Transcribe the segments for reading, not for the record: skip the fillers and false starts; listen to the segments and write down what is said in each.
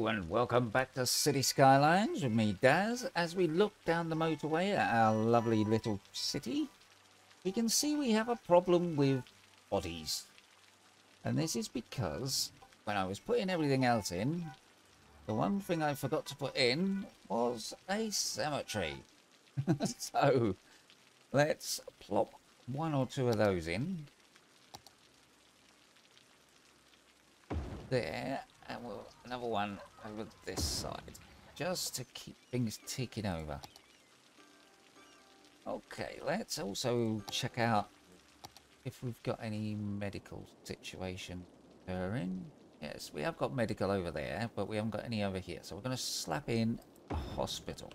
Hello and welcome back to City Skylines with me, Daz. As we look down the motorway at our lovely little city, we can see we have a problem with bodies. And this is because when I was putting everything else in, the one thing I forgot to put in was a cemetery. So let's plop one or two of those in. There. And we'll another one over this side, just to keep things ticking over. Okay, let's also check out if we've got any medical situation occurring. Yes, we have got medical over there, but we haven't got any over here. So we're going to slap in a hospital.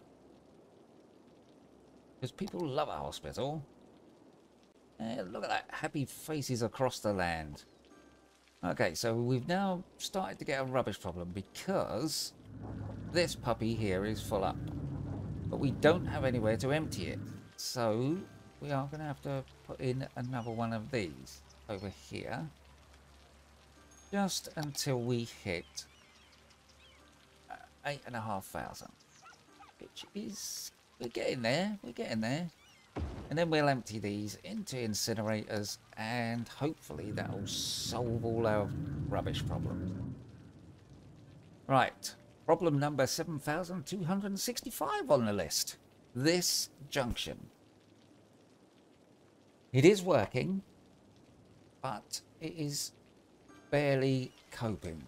Because people love a hospital. Look at that, happy faces across the land. Okay, so we've now started to get a rubbish problem because this puppy here is full up. But we don't have anywhere to empty it. So we are going to have to put in another one of these over here. Just until we hit 8,500. Which is, we're getting there, And then we'll empty these into incinerators and hopefully that will solve all our rubbish problems. Right, problem number 7,265 on the list. This junction. It is working, but it is barely coping.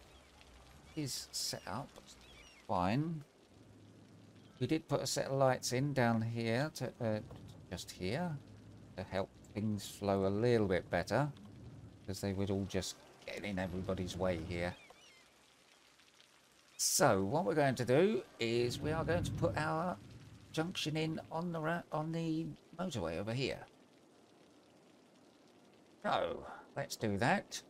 It is set up fine. We did put a set of lights in down here to just here to help things flow a little bit better, because they would all just get in everybody's way here. So what we're going to do is we are going to put our junction in on the motorway over here. So let's do that.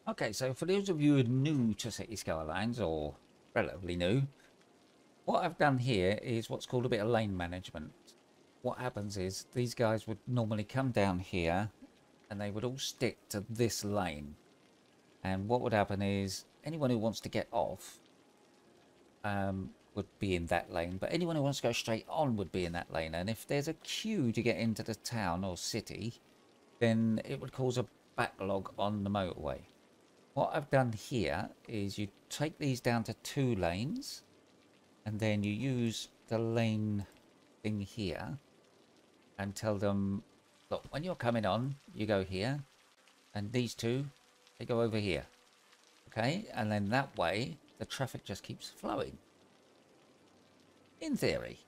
Okay, so for those of you who are new to City Skylines, or relatively new, what I've done here is what's called a bit of lane management. What happens is these guys would normally come down here and they would all stick to this lane. And what would happen is anyone who wants to get off would be in that lane, but anyone who wants to go straight on would be in that lane. And if there's a queue to get into the town or city, then it would cause a backlog on the motorway. What I've done here is you take these down to 2 lanes and then you use the lane thing here and tell them, look, when you're coming on, you go here, and these two, they go over here. Okay, and then that way the traffic just keeps flowing. In theory.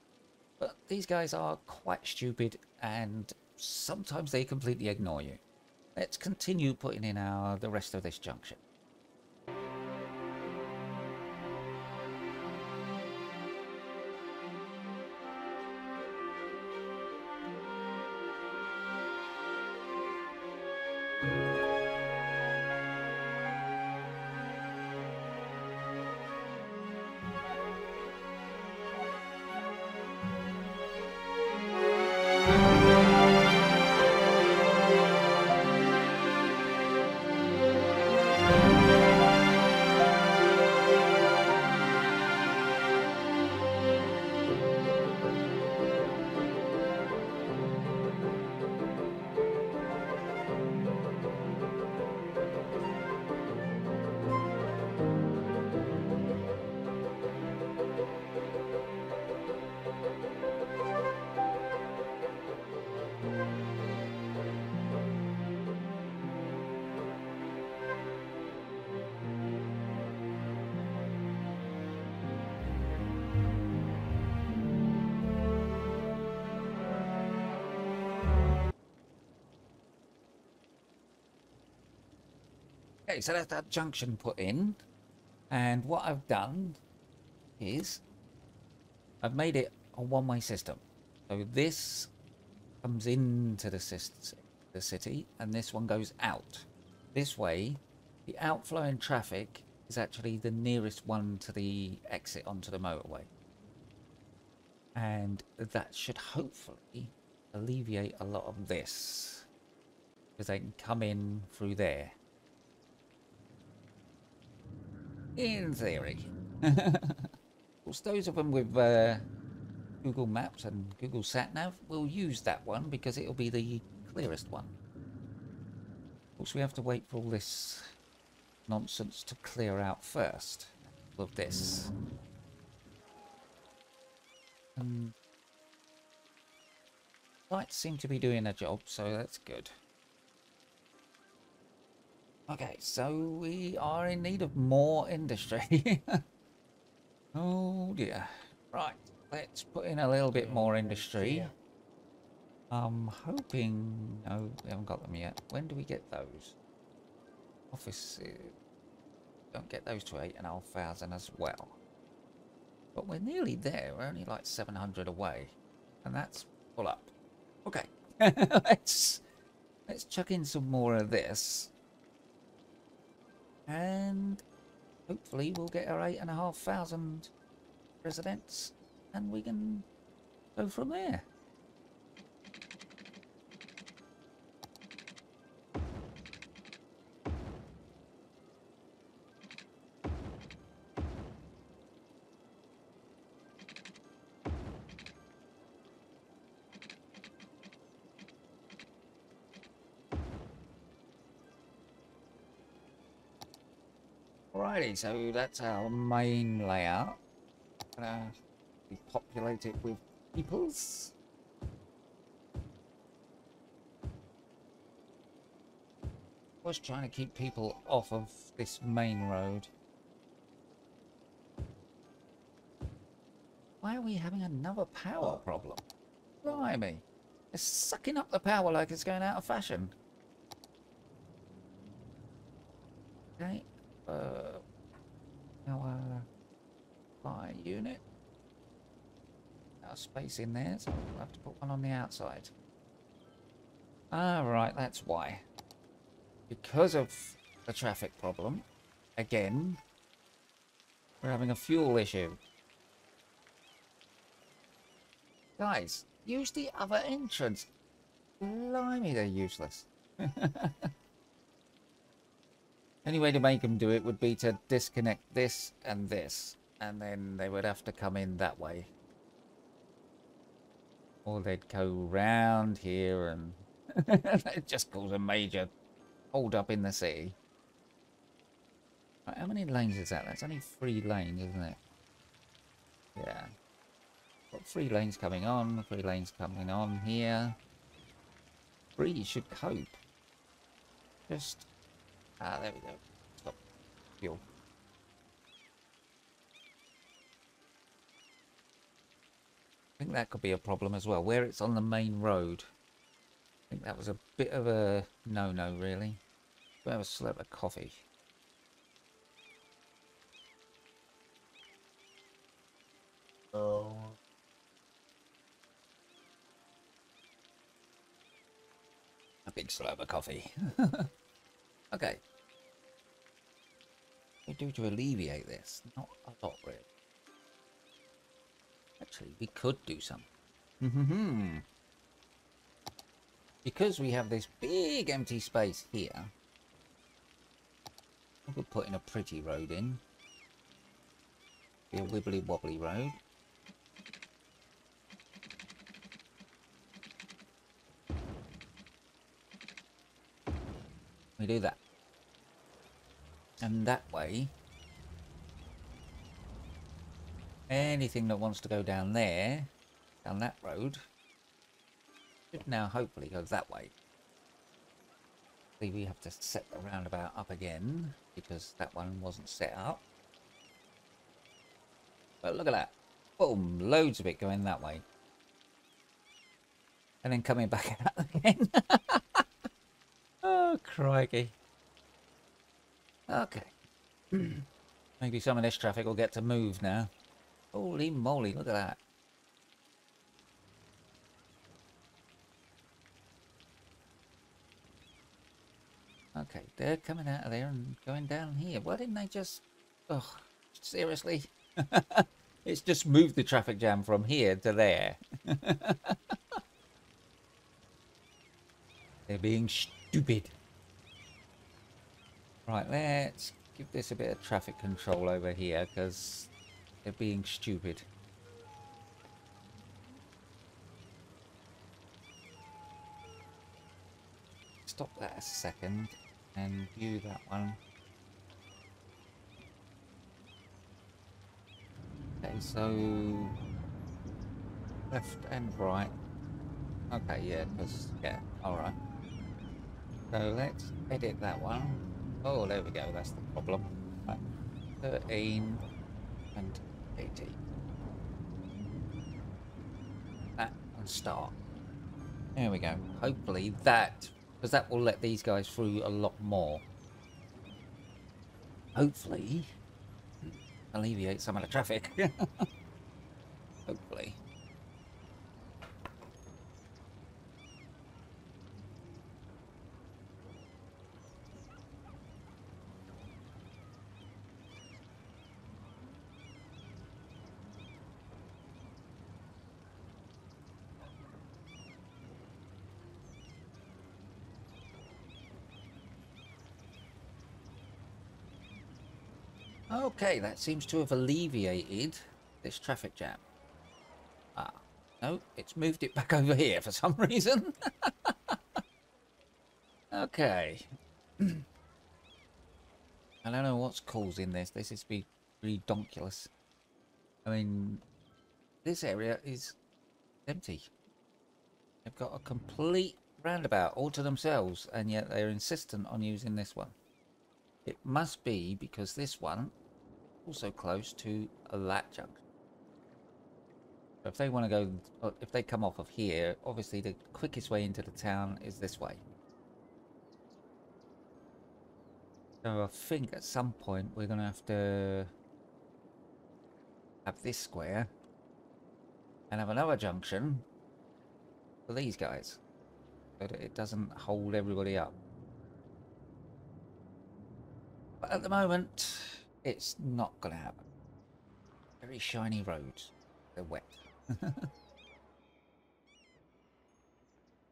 But these guys are quite stupid and sometimes they completely ignore you. Let's continue putting in the rest of this junction. Okay, so that's that junction put in. And what I've done is I've made it a one-way system. So this comes into the city, and this one goes out. This way, the outflowing traffic is actually the nearest one to the exit onto the motorway. And that should hopefully alleviate a lot of this, because they can come in through there. In theory. Of course, those of them with Google Maps and Google Sat Nav will use that one because it'll be the clearest one. Of course, we have to wait for all this nonsense to clear out first. With this. Lights seem to be doing a job, so that's good. Okay, so we are in need of more industry. Oh dear. Right, let's put in a little bit more industry. I'm hoping... No, we haven't got them yet. When do we get those? Office... don't get those to 8,500 as well. But we're nearly there. We're only like 700 away. And that's full up. Okay. let's chuck in some more of this. And hopefully we'll get our 8,500 residents. And we can go from there. Alrighty, so that's our main layout. Gonna be populated with peoples. Was trying to keep people off of this main road. Why are we having another power problem? Blimey. It's sucking up the power like it's going out of fashion. Okay. Our fire unit. Our space in there, so we'll have to put one on the outside. Ah, right, that's why. Because of the traffic problem, again, we're having a fuel issue. Guys, use the other entrance. Blimey, they're useless. Only way to make them do it would be to disconnect this and this, and then they would have to come in that way. Or they'd go round here and it just cause a major hold up in the city. Right, how many lanes is that? That's only 3 lanes, isn't it? Yeah. Got 3 lanes coming on, 3 lanes coming on here. 3 should cope. Just... ah, there we go. Stop. Fuel. I think that could be a problem as well, where it's on the main road. I think that was a bit of a no-no, really. We'll have a slurp of coffee. Oh. A big slurp of coffee. Okay. What do we do to alleviate this? Not a lot, really. Actually, we could do some. Because we have this big empty space here, we could put in a pretty road in. Be a wibbly wobbly road. We do that. And that way, anything that wants to go down there, down that road, should now hopefully go that way. See, we have to set the roundabout up again, because that one wasn't set up. But look at that. Boom, loads of it going that way. And then coming back out again. Oh, crikey. Okay. Maybe some of this traffic will get to move now. Holy moly, look at that. Okay, they're coming out of there and going down here. Why didn't they just... Oh, seriously? It's just moved the traffic jam from here to there. They're being stupid. Right, let's give this a bit of traffic control over here, because they're being stupid. Stop that a second and view that one. Okay, so left and right. Okay, yeah, because, yeah, alright. So let's edit that one. Oh, there we go, that's the problem. Right. 13 and 18. That and start. There we go. Hopefully that, because that will let these guys through a lot more. Hopefully alleviate some of the traffic. Hopefully. Okay, that seems to have alleviated this traffic jam. Ah, no, it's moved it back over here for some reason. Okay. I don't know what's causing this. This is redonkulous. I mean, this area is empty. They've got a complete roundabout all to themselves, and yet they're insistent on using this one. It must be because this one also close to a lat junction. So if they want to go, if they come off of here, obviously the quickest way into the town is this way. So I think at some point we're going to have this square and have another junction for these guys, so that it doesn't hold everybody up. But at the moment, it's not going to happen. Very shiny roads. They're wet.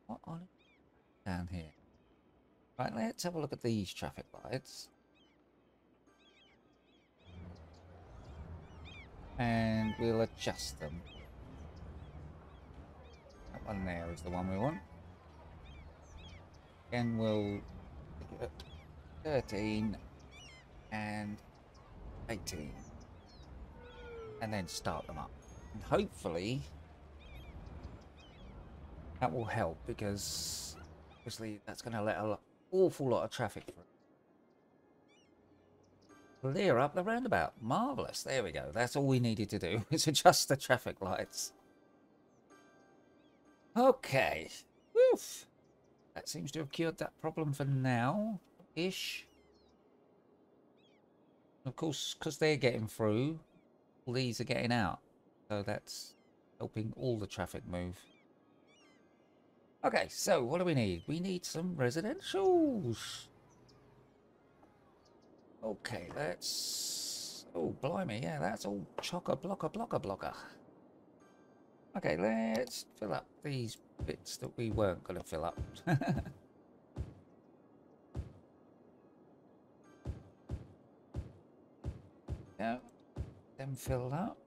What on down here? Right, let's have a look at these traffic lights. And we'll adjust them. That one there is the one we want. Again, we'll pick it at 13 and 18. And then start them up. And hopefully that will help, because obviously that's going to let an awful lot of traffic through. Clear up the roundabout. Marvellous. There we go. That's all we needed to do, is adjust the traffic lights. Okay. Woof. That seems to have cured that problem for now-ish. Of course, because they're getting through, all these are getting out. So that's helping all the traffic move. Okay, so what do we need? We need some residentials. Okay, let's... Oh, blimey, yeah, that's all chocker-blocker. Okay, let's fill up these bits that we weren't going to fill up. Yeah, them filled up.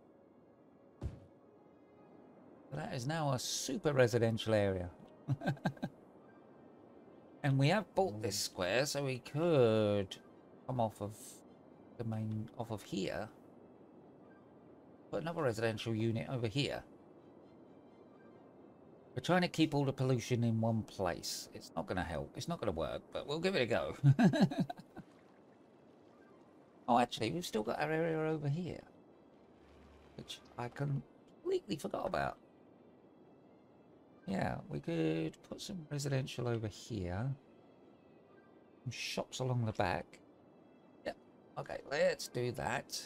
That is now a super residential area. And we have bought this square, so we could come off of the main, off of here. Put another residential unit over here. We're trying to keep all the pollution in one place. It's not going to help. It's not going to work, but we'll give it a go. Oh, actually, we've still got our area over here, which I completely forgot about. Yeah, we could put some residential over here. Some shops along the back. Okay, let's do that.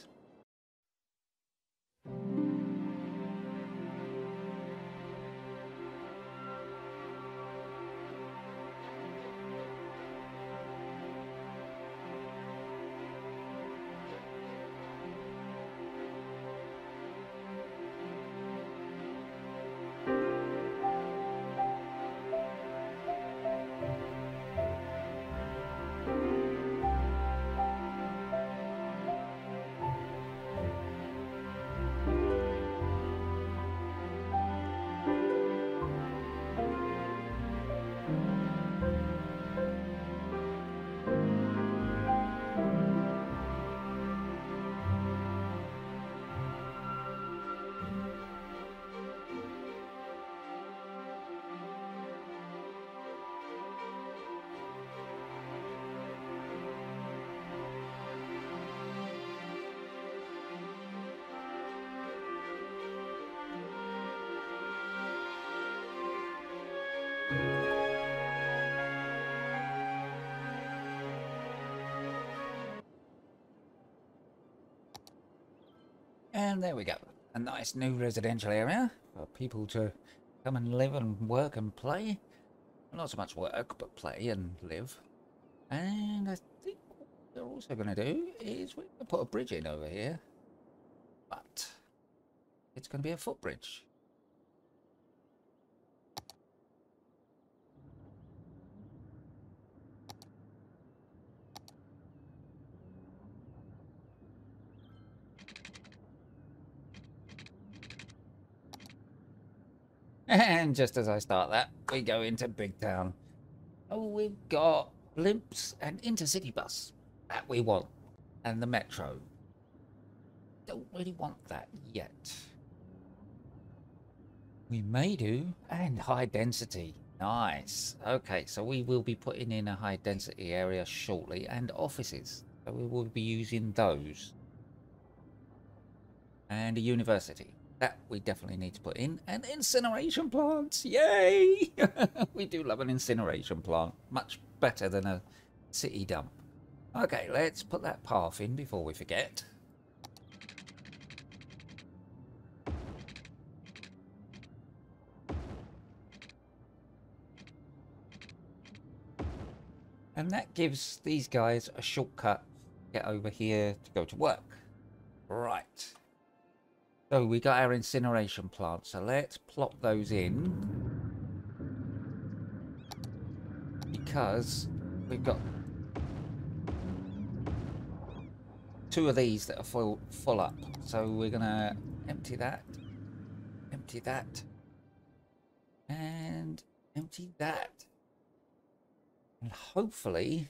And there we go. A nice new residential area for people to come and live and work and play. Not so much work, but play and live. And I think what they're also going to do is we're going to put a bridge in over here. But it's going to be a footbridge. And just as I start that, we go into Big Town. Oh, we've got blimps and intercity bus. That we want. And the metro. Don't really want that yet. We may do. And high density. Nice. Okay, so we will be putting in a high density area shortly. And offices. So we will be using those. And a university. That we definitely need to put in. And incineration plants. Yay! We do love an incineration plant. Much better than a city dump. Okay, let's put that path in before we forget. And that gives these guys a shortcut to get over here to go to work. Right. So we got our incineration plant, so let's plop those in. Because we've got 2 of these that are full up. So we're going to empty that, and empty that. And hopefully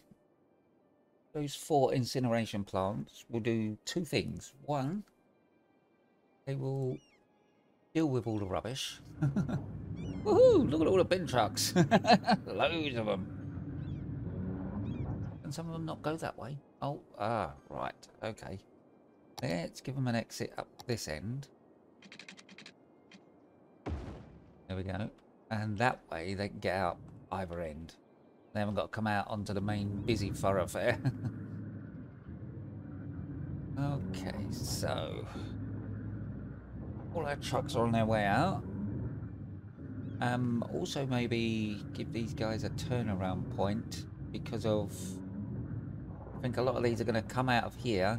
those 4 incineration plants will do 2 things. One, they will deal with all the rubbish. Woohoo! Look at all the bin trucks. Loads of them. And some of them not go that way. Oh, right. Okay. Let's give them an exit up this end. There we go. And that way they can get out either end. They haven't got to come out onto the main busy thoroughfare. Okay, so all our trucks are on their way out. Also maybe give these guys a turnaround point because of, I think a lot of these are going to come out of here,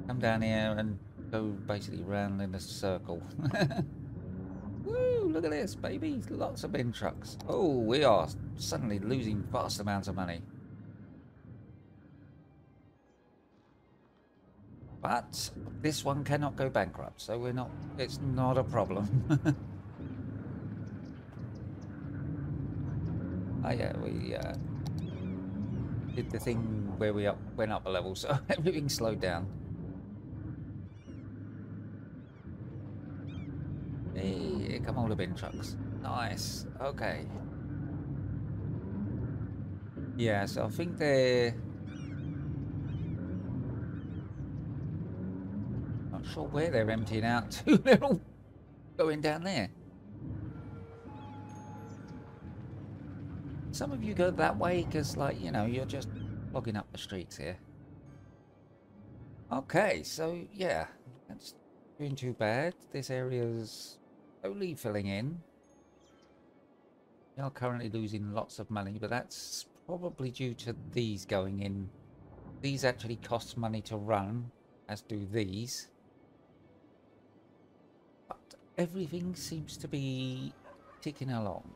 come down here and go basically round in a circle. Woo, look at this, baby. Lots of bin trucks. Oh, we are suddenly losing vast amounts of money. But this one cannot go bankrupt, so we're not, it's not a problem. Oh yeah, we did the thing where we went up a level, so everything slowed down. Hey, here come all the bin trucks. Nice, okay. Yeah, so I think they're... not sure where they're emptying out to. They're all going down there. Some of you go that way because, like, you know, you're just logging up the streets here. Okay, so yeah, that's doing too bad. This area's slowly filling in. We are currently losing lots of money, but that's probably due to these going in. These actually cost money to run, as do these. But everything seems to be ticking along.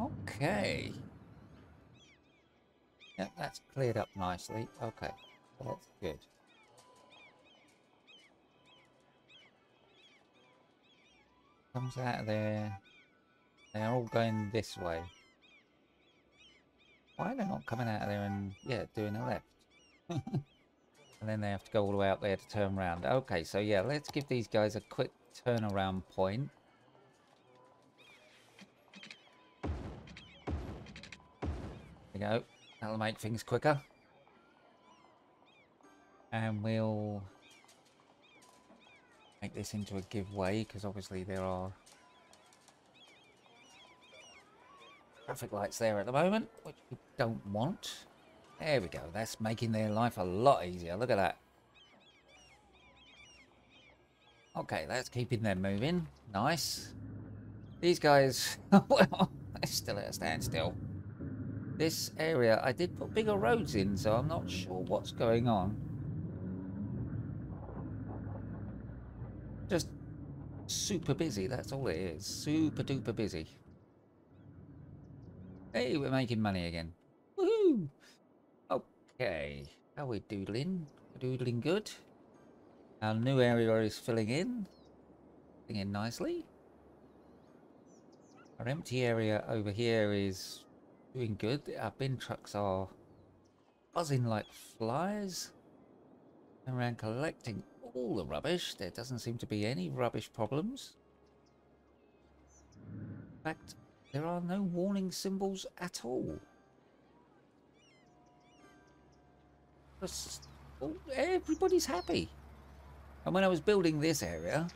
Okay. Yeah, that's cleared up nicely. Okay, well, that's good. Comes out of there. They're all going this way. Why are they not coming out of there and, yeah, doing a left? And then they have to go all the way out there to turn around. Okay, so yeah, let's give these guys a quick turnaround point. There we go. That'll make things quicker. And we'll make this into a giveaway, because obviously there are traffic lights there at the moment, which we don't want. There we go. That's making their life a lot easier. Look at that. Okay, that's keeping them moving. Nice. These guys, well, they're still at a standstill. This area, I did put bigger roads in, so I'm not sure what's going on. Just super busy, that's all it is. Super duper busy. Hey, we're making money again. Woohoo! Okay, how are we doodling? We're doodling good. Our new area is filling in nicely. Our empty area over here is doing good. Our bin trucks are buzzing like flies around collecting all the rubbish. There doesn't seem to be any rubbish problems. In fact, there are no warning symbols at all. Just, oh, everybody's happy. And when I was building this area,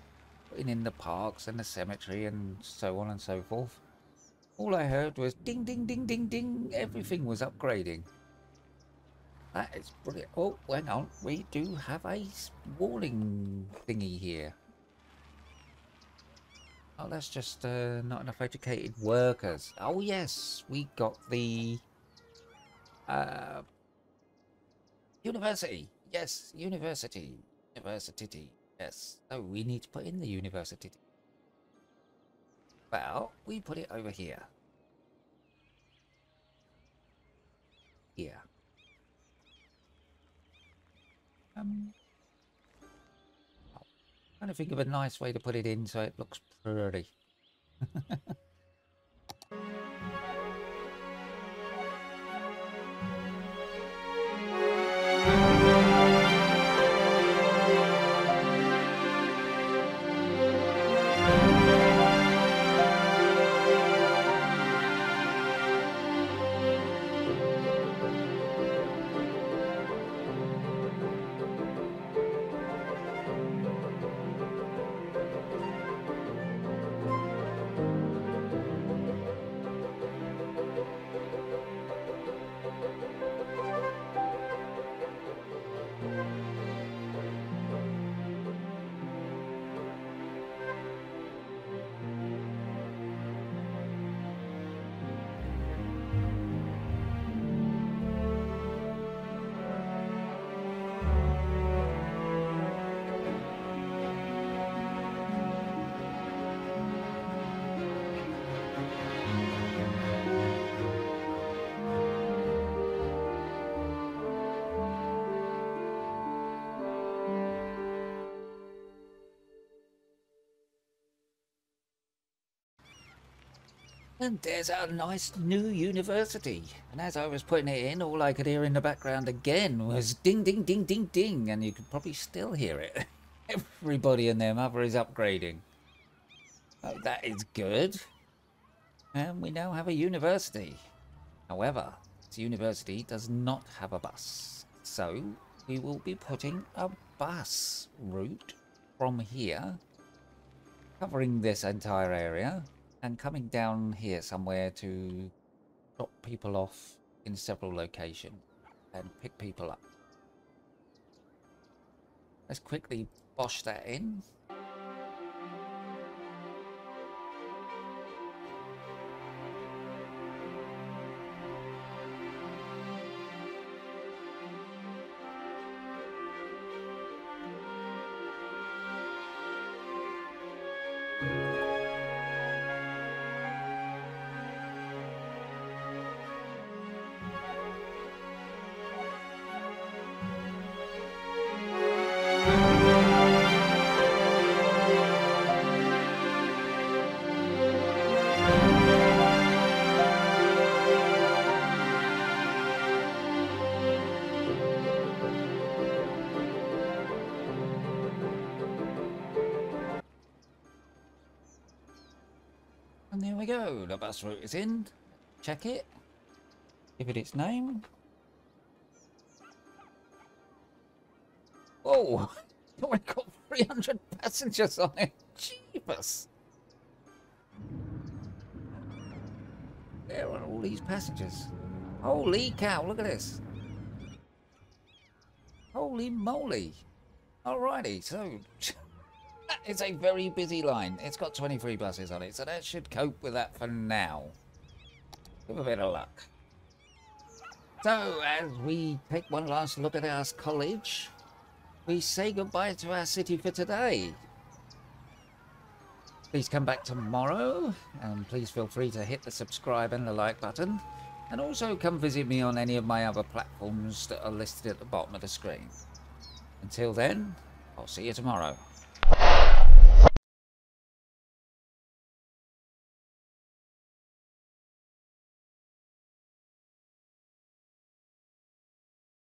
putting in the parks and the cemetery and so on and so forth, all I heard was ding, ding, ding, ding, ding. Everything was upgrading. That is brilliant. Oh, hang on. We do have a warning thingy here. Oh, that's just not enough educated workers. Oh, yes. We got the university. Yes, university. University. Yes. Oh, we need to put in the university. Well, we put it over here. Here. Trying to think of a nice way to put it in so it looks pretty. And there's our nice new university. And as I was putting it in, all I could hear in the background again was ding, ding, ding, ding, ding. And you could probably still hear it. Everybody and their mother is upgrading. Oh, that is good. And we now have a university. However, this university does not have a bus. So we will be putting a bus route from here, covering this entire area, and coming down here somewhere to drop people off in several locations and pick people up. Let's quickly bosh that in. And there we go, the bus route is in. Check it. Give it its name. Oh, we've got 300 passengers on it. Jeepers. There are all these passengers. Holy cow, look at this. Holy moly. Alrighty, so that is a very busy line. It's got 23 buses on it, so that should cope with that for now. With a bit of luck. So, as we take one last look at our college, we say goodbye to our city for today. Please come back tomorrow, and please feel free to hit the subscribe and the like button. And also come visit me on any of my other platforms that are listed at the bottom of the screen. Until then, I'll see you tomorrow.